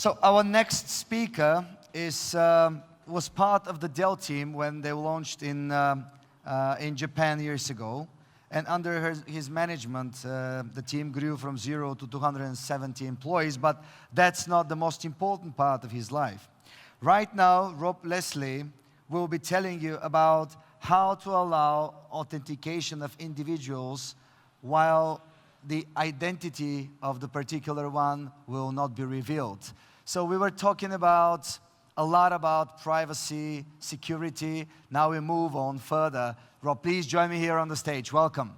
So our next speaker was part of the Dell team when they launched in Japan years ago. And under his management, the team grew from 0 to 270 employees, but that's not the most important part of his life. Right now, Rob Leslie will be telling you about how to allow authentication of individuals while the identity of the particular one will not be revealed. So we were talking a lot about privacy, security. Now we move on further. Rob, please join me here on the stage. Welcome.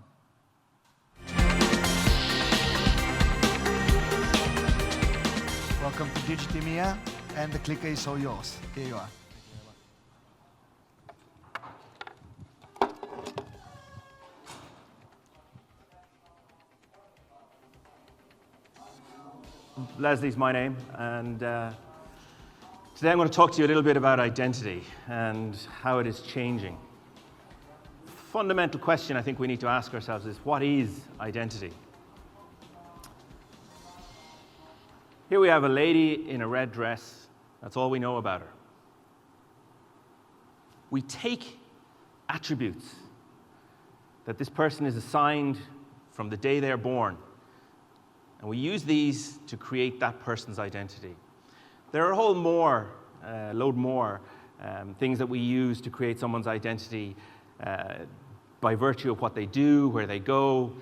Welcome to Digitimia, and the clicker is all yours. Here you are. Leslie's my name, and today I'm going to talk to you a little bit about identity and how it is changing. The fundamental question I think we need to ask ourselves is, what is identity? Here we have a lady in a red dress. That's all we know about her. We take attributes that this person is assigned from the day they're born, and we use these to create that person's identity. There are a whole load more things that we use to create someone's identity by virtue of what they do, where they go,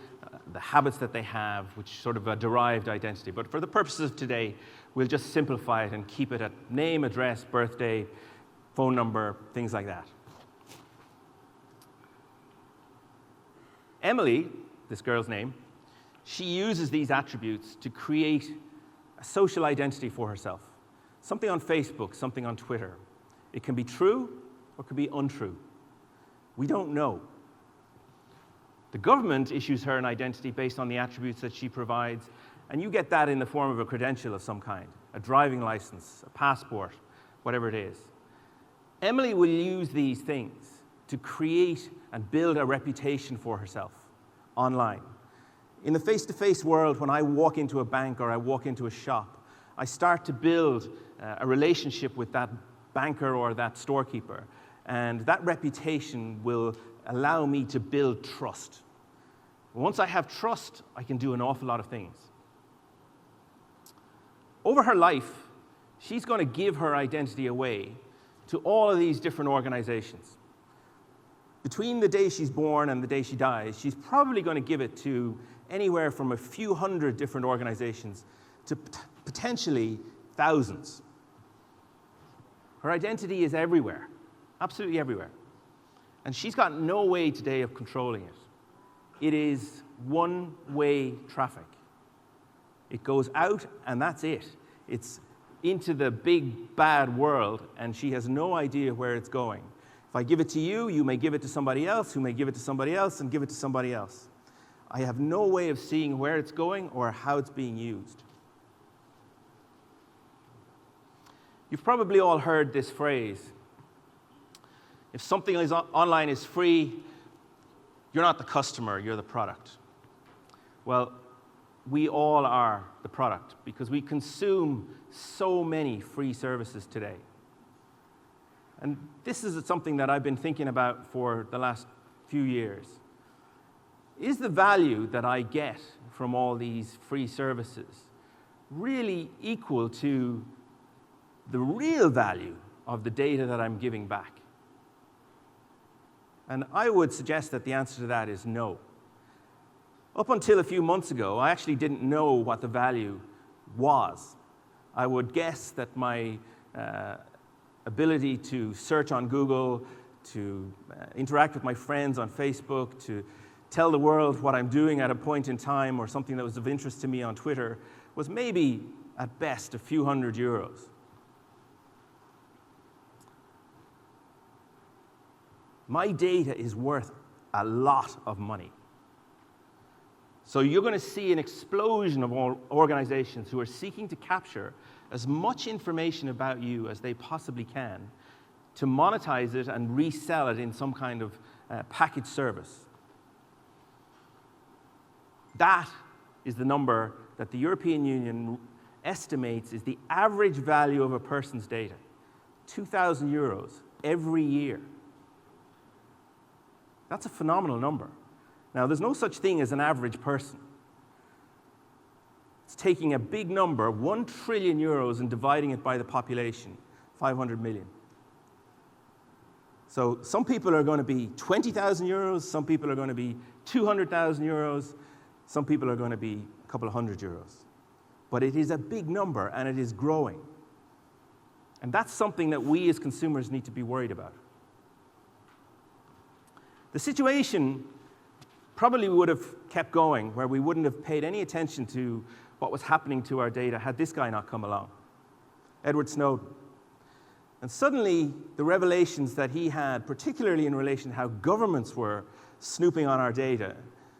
the habits that they have, which sort of a derived identity. But for the purposes of today, we'll just simplify it and keep it at name, address, birthday, phone number, things like that. Emily, this girl's name, she uses these attributes to create a social identity for herself. Something on Facebook, something on Twitter. It can be true or it can be untrue. We don't know. The government issues her an identity based on the attributes that she provides, and you get that in the form of a credential of some kind, a driving license, a passport, whatever it is. Emily will use these things to create and build a reputation for herself online. In the face-to-face world, when I walk into a bank or I walk into a shop, I start to build a relationship with that banker or that storekeeper, and that reputation will allow me to build trust. Once I have trust, I can do an awful lot of things. Over her life, she's going to give her identity away to all of these different organizations. Between the day she's born and the day she dies, she's probably going to give it to anywhere from a few hundred different organizations to potentially thousands. Her identity is everywhere, absolutely everywhere. And she's got no way today of controlling it. It is one-way traffic. It goes out and that's it. It's into the big, bad world, and she has no idea where it's going. If I give it to you, you may give it to somebody else, who may give it to somebody else, and give it to somebody else. I have no way of seeing where it's going or how it's being used. You've probably all heard this phrase. If something online is free, you're not the customer, you're the product. Well, we all are the product because we consume so many free services today. And this is something that I've been thinking about for the last few years. Is the value that I get from all these free services really equal to the real value of the data that I'm giving back? And I would suggest that the answer to that is no. Up until a few months ago, I actually didn't know what the value was. I would guess that my ability to search on Google, to interact with my friends on Facebook, to tell the world what I'm doing at a point in time or something that was of interest to me on Twitter was maybe, at best, a few €100. My data is worth a lot of money. So you're going to see an explosion of organizations who are seeking to capture as much information about you as they possibly can to monetize it and resell it in some kind of package service. That is the number that the European Union estimates is the average value of a person's data. 2,000 euros every year. That's a phenomenal number. Now, there's no such thing as an average person. It's taking a big number, 1 trillion euros, and dividing it by the population, 500 million. So some people are going to be 20,000 euros, some people are going to be 200,000 euros, some people are going to be a couple of hundred euros. But it is a big number, and it is growing. And that's something that we as consumers need to be worried about. The situation probably would have kept going, where we wouldn't have paid any attention to what was happening to our data had this guy not come along, Edward Snowden. And suddenly, the revelations that he had, particularly in relation to how governments were snooping on our data,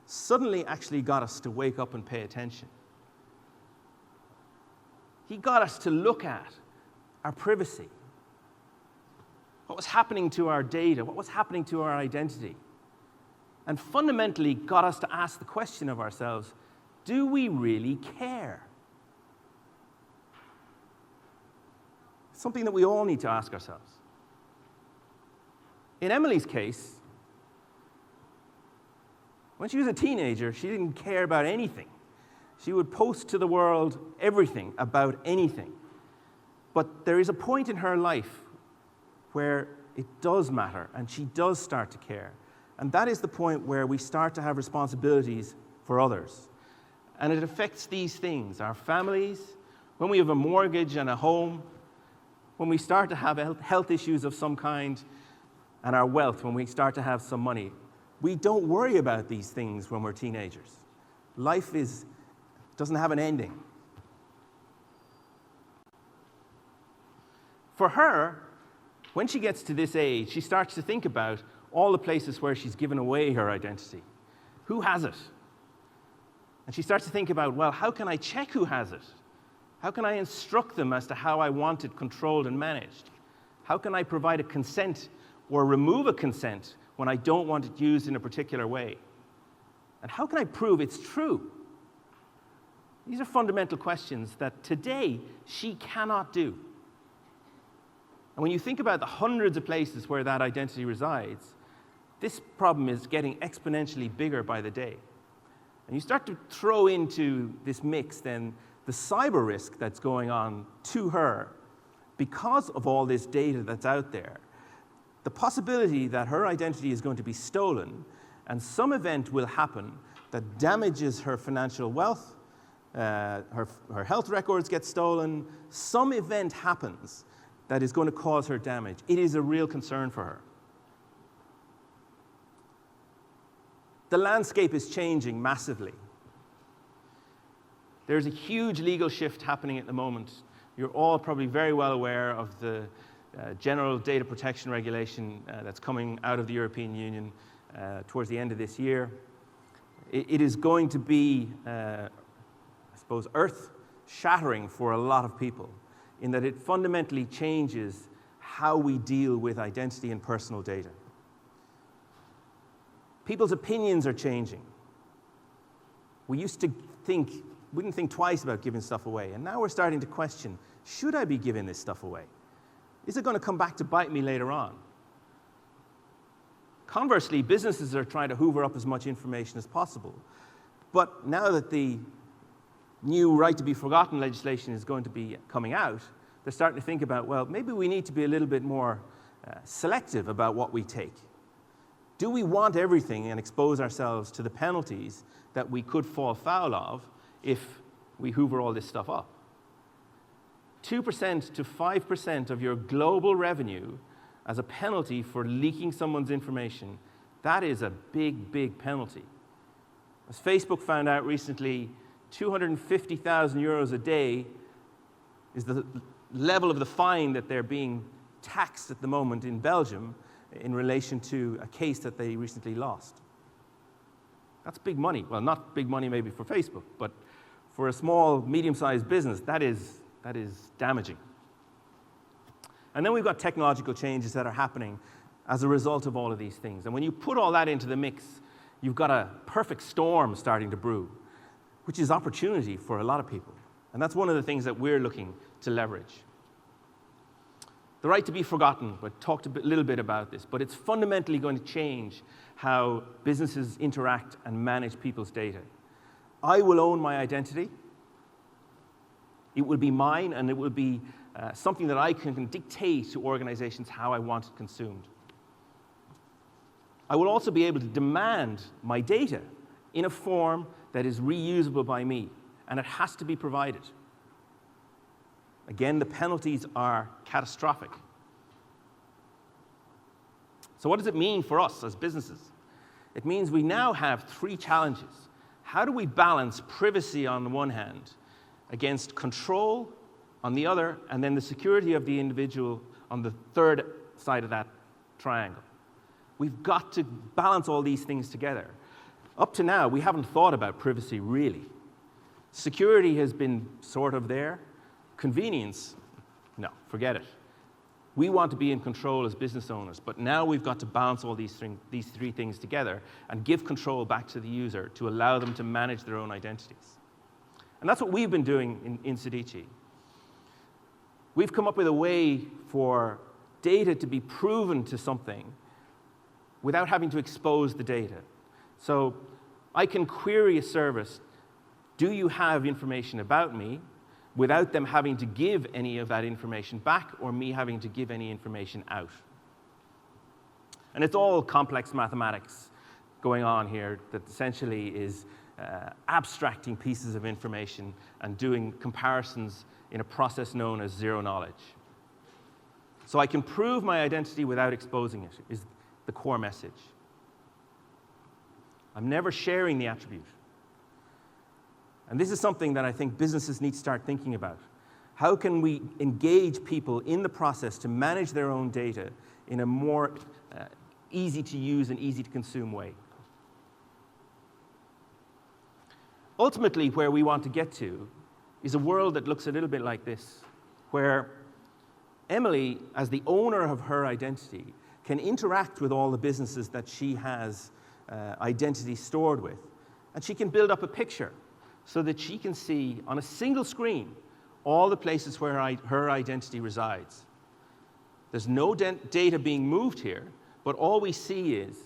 suddenly actually got us to wake up and pay attention. He got us to look at our privacy, what was happening to our data, what was happening to our identity, and fundamentally got us to ask the question of ourselves, do we really care? Something that we all need to ask ourselves. In Emily's case, when she was a teenager, she didn't care about anything. She would post to the world everything about anything. But there is a point in her life where it does matter, and she does start to care. And that is the point where we start to have responsibilities for others. And it affects these things, our families, when we have a mortgage and a home, when we start to have health issues of some kind, and our wealth, when we start to have some money. We don't worry about these things when we're teenagers. Life doesn't have an ending. For her, when she gets to this age, she starts to think about all the places where she's given away her identity. Who has it? And she starts to think about, well, how can I check who has it? How can I instruct them as to how I want it controlled and managed? How can I provide a consent or remove a consent when I don't want it used in a particular way? And how can I prove it's true? These are fundamental questions that today she cannot do. And when you think about the hundreds of places where that identity resides, this problem is getting exponentially bigger by the day. And you start to throw into this mix then the cyber risk that's going on to her because of all this data that's out there. The possibility that her identity is going to be stolen and some event will happen that damages her financial wealth, her health records get stolen, some event happens that is going to cause her damage. It is a real concern for her. The landscape is changing massively. There's a huge legal shift happening at the moment. You're all probably very well aware of the general data protection regulation that's coming out of the European Union towards the end of this year. It is going to be, I suppose, earth-shattering for a lot of people in that it fundamentally changes how we deal with identity and personal data. People's opinions are changing. We used to think, we didn't think twice about giving stuff away, and now we're starting to question, should I be giving this stuff away? Is it going to come back to bite me later on? Conversely, businesses are trying to hoover up as much information as possible. But now that the new right to be forgotten legislation is going to be coming out, they're starting to think about, well, maybe we need to be a little bit more selective about what we take. Do we want everything and expose ourselves to the penalties that we could fall foul of if we hoover all this stuff up? 2% to 5% of your global revenue as a penalty for leaking someone's information, that is a big, big penalty. As Facebook found out recently, 250,000 euros a day is the level of the fine that they're being taxed at the moment in Belgium in relation to a case that they recently lost. That's big money. Well, not big money maybe for Facebook, but for a small, medium-sized business, that is damaging. And then we've got technological changes that are happening as a result of all of these things. And when you put all that into the mix, you've got a perfect storm starting to brew, which is opportunity for a lot of people. And that's one of the things that we're looking to leverage. The right to be forgotten, we talked a little bit about this, but it's fundamentally going to change how businesses interact and manage people's data. I will own my identity. It will be mine, and it will be something that I can dictate to organizations how I want it consumed. I will also be able to demand my data in a form that is reusable by me, and it has to be provided. Again, the penalties are catastrophic. So what does it mean for us as businesses? It means we now have 3 challenges. How do we balance privacy on the one hand against control on the other, and then the security of the individual on the third side of that triangle? We've got to balance all these things together. Up to now, we haven't thought about privacy really. Security has been sort of there. Convenience, no, forget it. We want to be in control as business owners, but now we've got to balance all these 3 things together and give control back to the user to allow them to manage their own identities. And that's what we've been doing in Sedicii. We've come up with a way for data to be proven to something without having to expose the data. So I can query a service, do you have information about me, without them having to give any of that information back or me having to give any information out. And it's all complex mathematics going on here that essentially is abstracting pieces of information and doing comparisons in a process known as zero knowledge. So I can prove my identity without exposing it, is the core message. I'm never sharing the attribute. And this is something that I think businesses need to start thinking about. How can we engage people in the process to manage their own data in a more easy to use and easy to consume way? Ultimately, where we want to get to is a world that looks a little bit like this, where Emily, as the owner of her identity, can interact with all the businesses that she has identity stored with, and she can build up a picture so that she can see on a single screen all the places where her identity resides. There's no data being moved here, but all we see is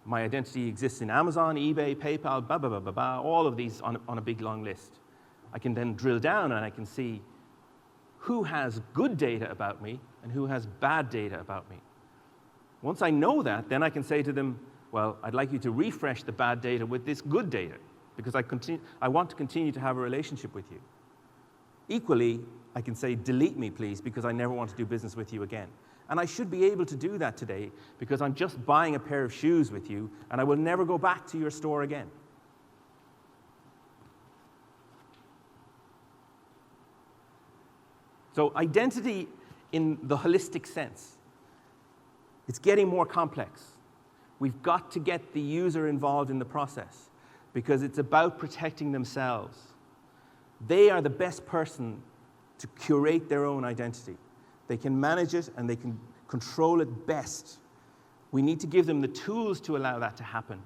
my identity exists in Amazon, eBay, PayPal, blah, blah, blah, blah, blah, all of these on a big, long list. I can then drill down and I can see who has good data about me and who has bad data about me. Once I know that, then I can say to them, well, I'd like you to refresh the bad data with this good data, because I want to continue to have a relationship with you. Equally, I can say, delete me, please, because I never want to do business with you again. And I should be able to do that today, because I'm just buying a pair of shoes with you, and I will never go back to your store again. So identity in the holistic sense, it's getting more complex. We've got to get the user involved in the process, because it's about protecting themselves. They are the best person to curate their own identity. They can manage it and they can control it best. We need to give them the tools to allow that to happen.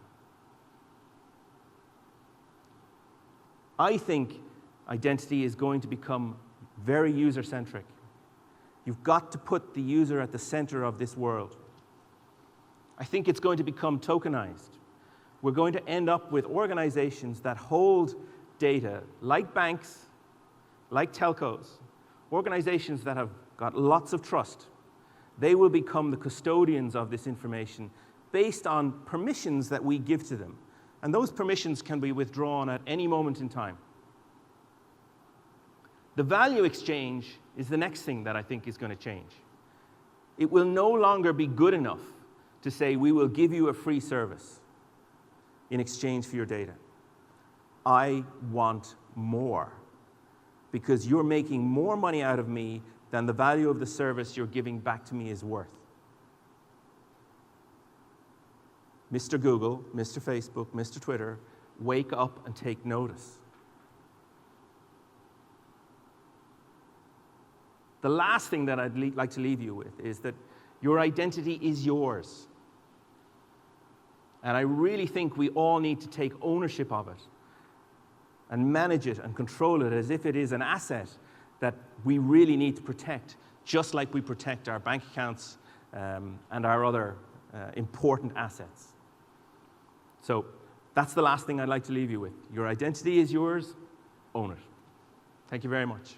I think identity is going to become very user-centric. You've got to put the user at the center of this world. I think it's going to become tokenized. We're going to end up with organizations that hold data, like banks, like telcos, organizations that have got lots of trust. They will become the custodians of this information based on permissions that we give to them. And those permissions can be withdrawn at any moment in time. The value exchange is the next thing that I think is going to change. It will no longer be good enough to say, we will give you a free service in exchange for your data. I want more, because you're making more money out of me than the value of the service you're giving back to me is worth. Mr. Google, Mr. Facebook, Mr. Twitter, wake up and take notice. The last thing that I'd like to leave you with is that your identity is yours. And I really think we all need to take ownership of it. and manage it and control it as if it is an asset that we really need to protect, just like we protect our bank accounts and our other important assets. So that's the last thing I'd like to leave you with. Your identity is yours. Own it. Thank you very much.